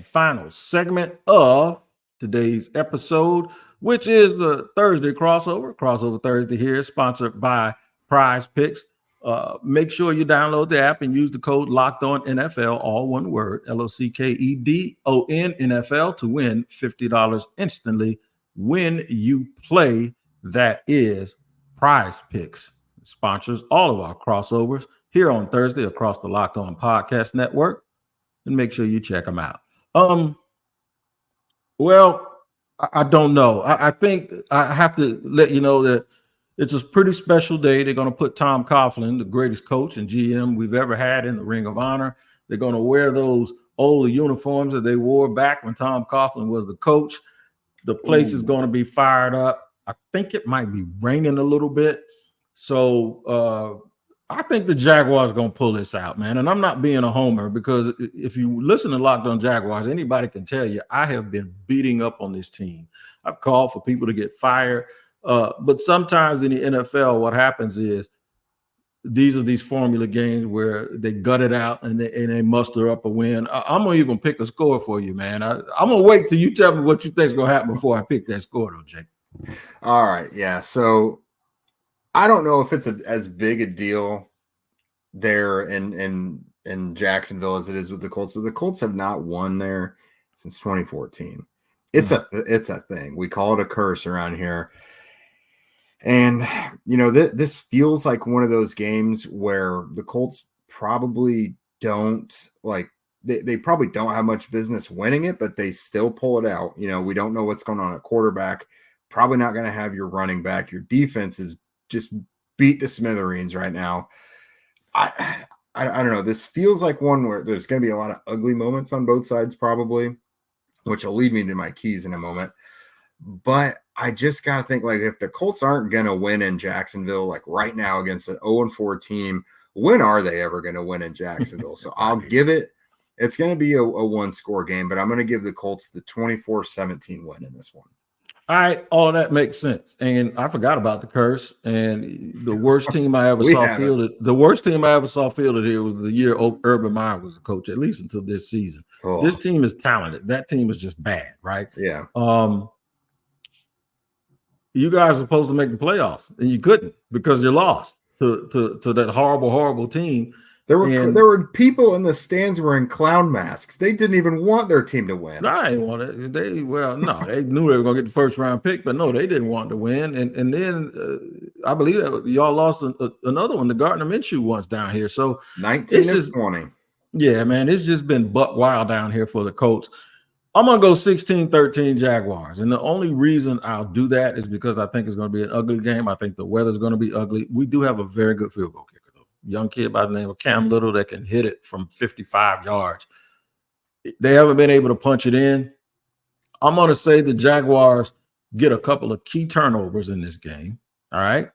Final segment of today's episode, which is the Thursday crossover Thursday here, sponsored by PrizePicks. Make sure you download the app and use the code Locked On NFL, all one word, LOCKEDON NFL, to win $50 instantly when you play. That is PrizePicks. Sponsors all of our crossovers here on Thursday across the Locked On Podcast Network, and make sure you check them out. Well, I don't know. I think I have to let you know that it's a pretty special day. They're going to put Tom Coughlin, the greatest coach and GM we've ever had, in the Ring of Honor. They're going to wear those old uniforms that they wore back when Tom Coughlin was the coach. The place is going to be fired up. I think it might be raining a little bit. So I think the Jaguars are going to pull this out, man. And I'm not being a homer, because if you listen to Locked On Jaguars, anybody can tell you I have been beating up on this team. I've called for people to get fired. But sometimes in the NFL, what happens is these formula games where they gut it out and they muster up a win. I'm going to even pick a score for you, man. I'm going to wait till you tell me what you think is going to happen before I pick that score, though, Jake. All right. Yeah. So I don't know if it's as big a deal there in Jacksonville as it is with the Colts, but the Colts have not won there since 2014. It's a thing. We call it a curse around here. And, you know, this feels like one of those games where the Colts probably don't they probably don't have much business winning it, but they still pull it out. You know, we don't know what's going on at quarterback. Probably not going to have your running back. Your defense is just beat to smithereens right now. I don't know. This feels like one where there's going to be a lot of ugly moments on both sides, probably, which will lead me to my keys in a moment. But I just got to think, like, if the Colts aren't going to win in Jacksonville, like right now against an 0-4 team, when are they ever going to win in Jacksonville? So I'll give it. It's going to be a one-score game, but I'm going to give the Colts the 24-17 win in this one. All right, all of that makes sense. And I forgot about the curse. And the worst team I ever saw fielded, here was the year Urban Meyer was a coach, at least until this season. Oh. This team is talented. That team is just bad, right? Yeah. You guys are supposed to make the playoffs, and you couldn't because you lost to that horrible team. There were people in the stands wearing clown masks. They didn't even want their team to win. I didn't want it. They knew they were going to get the first round pick, but no, they didn't want to win. And then I believe that y'all lost another one, the Gardner Minshew once down here. So 19-20. Yeah, man, it's just been buck wild down here for the Colts. I'm going to go 16-13 Jaguars. And the only reason I'll do that is because I think it's going to be an ugly game. I think the weather's going to be ugly. We do have a very good field goal kicker. Young kid by the name of Cam Little that can hit it from 55 yards. They haven't been able to punch it in. I'm going to say the Jaguars get a couple of key turnovers in this game, all right,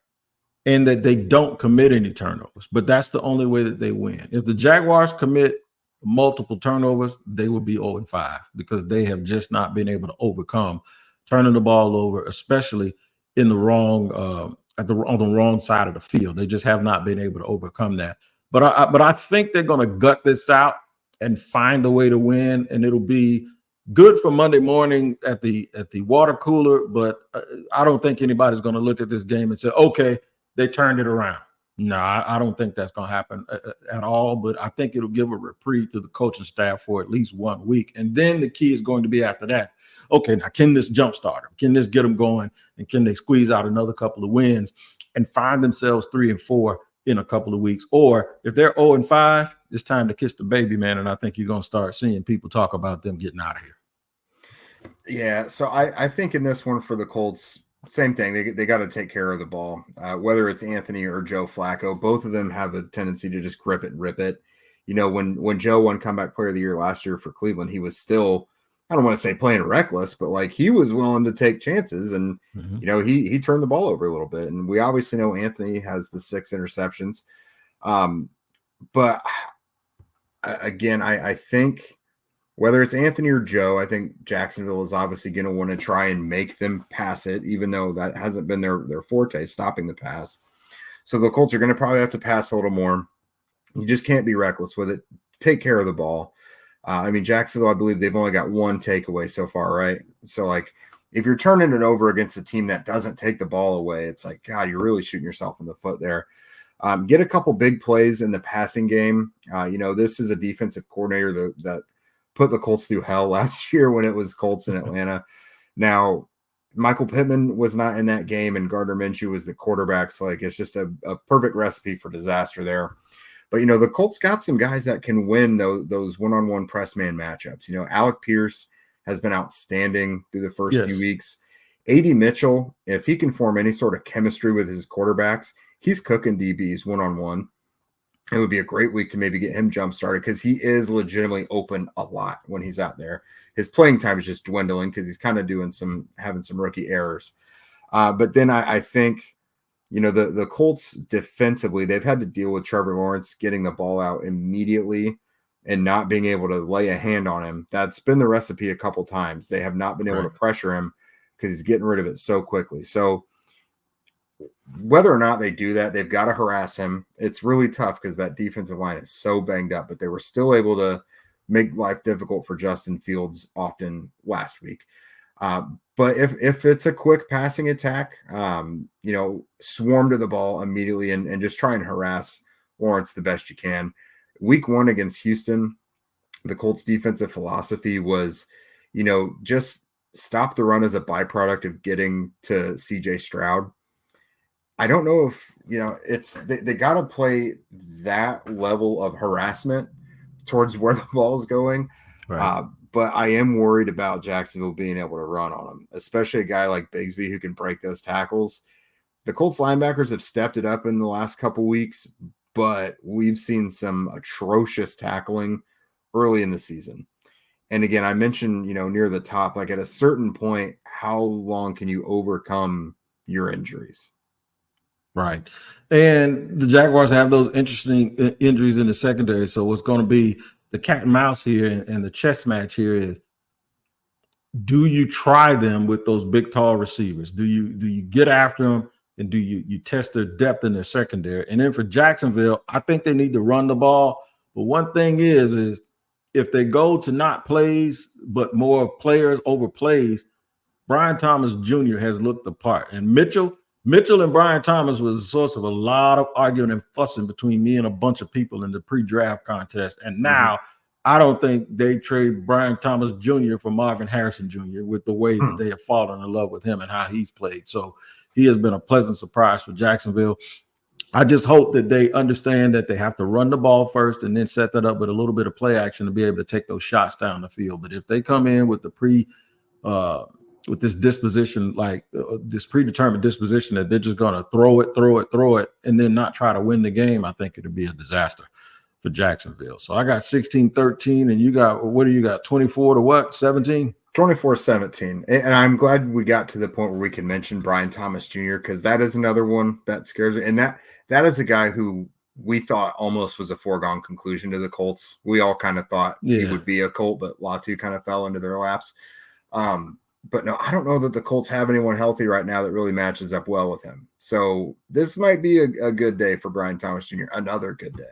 and that they don't commit any turnovers. But that's the only way that they win. If the Jaguars commit multiple turnovers, they will be 0-5 because they have just not been able to overcome turning the ball over, especially in the wrong on the wrong side of the field. They just have not been able to overcome that. But I think they're going to gut this out and find a way to win, and it'll be good for Monday morning at the water cooler. But I don't think anybody's going to look at this game and say, okay, they turned it around. No, I don't think that's going to happen at all. But I think it'll give a reprieve to the coaching staff for at least 1 week. And then the key is going to be after that. Okay, now can this jumpstart them? Can this get them going? And can they squeeze out another couple of wins and find themselves 3-4 in a couple of weeks? Or if they're 0-5, it's time to kiss the baby, man. And I think you're going to start seeing people talk about them getting out of here. Yeah, so I think in this one for the Colts, same thing. They got to take care of the ball, whether it's Anthony or Joe Flacco. Both of them have a tendency to just grip it and rip it. You know, when Joe won Comeback Player of the Year last year for Cleveland, he was still, I don't want to say playing reckless, but like he was willing to take chances, and you know he turned the ball over a little bit. And we obviously know Anthony has the 6 interceptions, but again, I think whether it's Anthony or Joe, I think Jacksonville is obviously going to want to try and make them pass it, even though that hasn't been their forte, stopping the pass. So the Colts are going to probably have to pass a little more. You just can't be reckless with it. Take care of the ball. I mean, Jacksonville, I believe they've only got one takeaway so far, right? So, like, if you're turning it over against a team that doesn't take the ball away, it's like, God, you're really shooting yourself in the foot there. Get a couple big plays in the passing game. This is a defensive coordinator that put the Colts through hell last year when it was Colts in Atlanta. Now, Michael Pittman was not in that game, and Gardner Minshew was the quarterback. So, like, it's just a perfect recipe for disaster there. But, the Colts got some guys that can win those one-on-one press man matchups. Alec Pierce has been outstanding through the first few weeks. A.D. Mitchell, if he can form any sort of chemistry with his quarterbacks, he's cooking DBs one-on-one. It would be a great week to maybe get him jump-started because he is legitimately open a lot when he's out there. His playing time is just dwindling because he's kind of having some rookie errors. But then I think, the Colts defensively, they've had to deal with Trevor Lawrence getting the ball out immediately and not being able to lay a hand on him. That's been the recipe a couple times. They have not been able to pressure him because he's getting rid of it so quickly. So whether or not they do that, they've got to harass him. It's really tough because that defensive line is so banged up, but they were still able to make life difficult for Justin Fields often last week. But if it's a quick passing attack, swarm to the ball immediately and just try and harass Lawrence the best you can. Week 1 against Houston, the Colts defensive philosophy was, just stop the run as a byproduct of getting to CJ Stroud. I don't know if, they got to play that level of harassment towards where the ball is going. Right. But I am worried about Jacksonville being able to run on them, especially a guy like Bigsby who can break those tackles. The Colts linebackers have stepped it up in the last couple weeks, but we've seen some atrocious tackling early in the season. And again, I mentioned, near the top, like at a certain point, how long can you overcome your injuries? Right. And the Jaguars have those interesting injuries in the secondary. So what's going to be the cat and mouse here and the chess match here is, do you try them with those big, tall receivers? Do you get after them, and do you test their depth in their secondary? And then for Jacksonville, I think they need to run the ball. But one thing is if they go to not plays, but more players over plays, Brian Thomas Jr. has looked the part. And Mitchell and Brian Thomas was a source of a lot of arguing and fussing between me and a bunch of people in the pre-draft contest. And now I don't think they trade Brian Thomas Jr. for Marvin Harrison Jr. with the way that they have fallen in love with him and how he's played. So he has been a pleasant surprise for Jacksonville. I just hope that they understand that they have to run the ball first and then set that up with a little bit of play action to be able to take those shots down the field. But if they come in with the with this disposition, like this predetermined disposition that they're just going to throw it, and then not try to win the game, I think it'll be a disaster for Jacksonville. So I got 16-13, and you got, what do you got, 24 to what, 17? 24-17. And I'm glad we got to the point where we can mention Brian Thomas Jr. because that is another one that scares me. And that is a guy who we thought almost was a foregone conclusion to the Colts. We all kind of thought he would be a Colt, but Latu kind of fell into their laps. But no, I don't know that the Colts have anyone healthy right now that really matches up well with him. So this might be a good day for Brian Thomas Jr., another good day.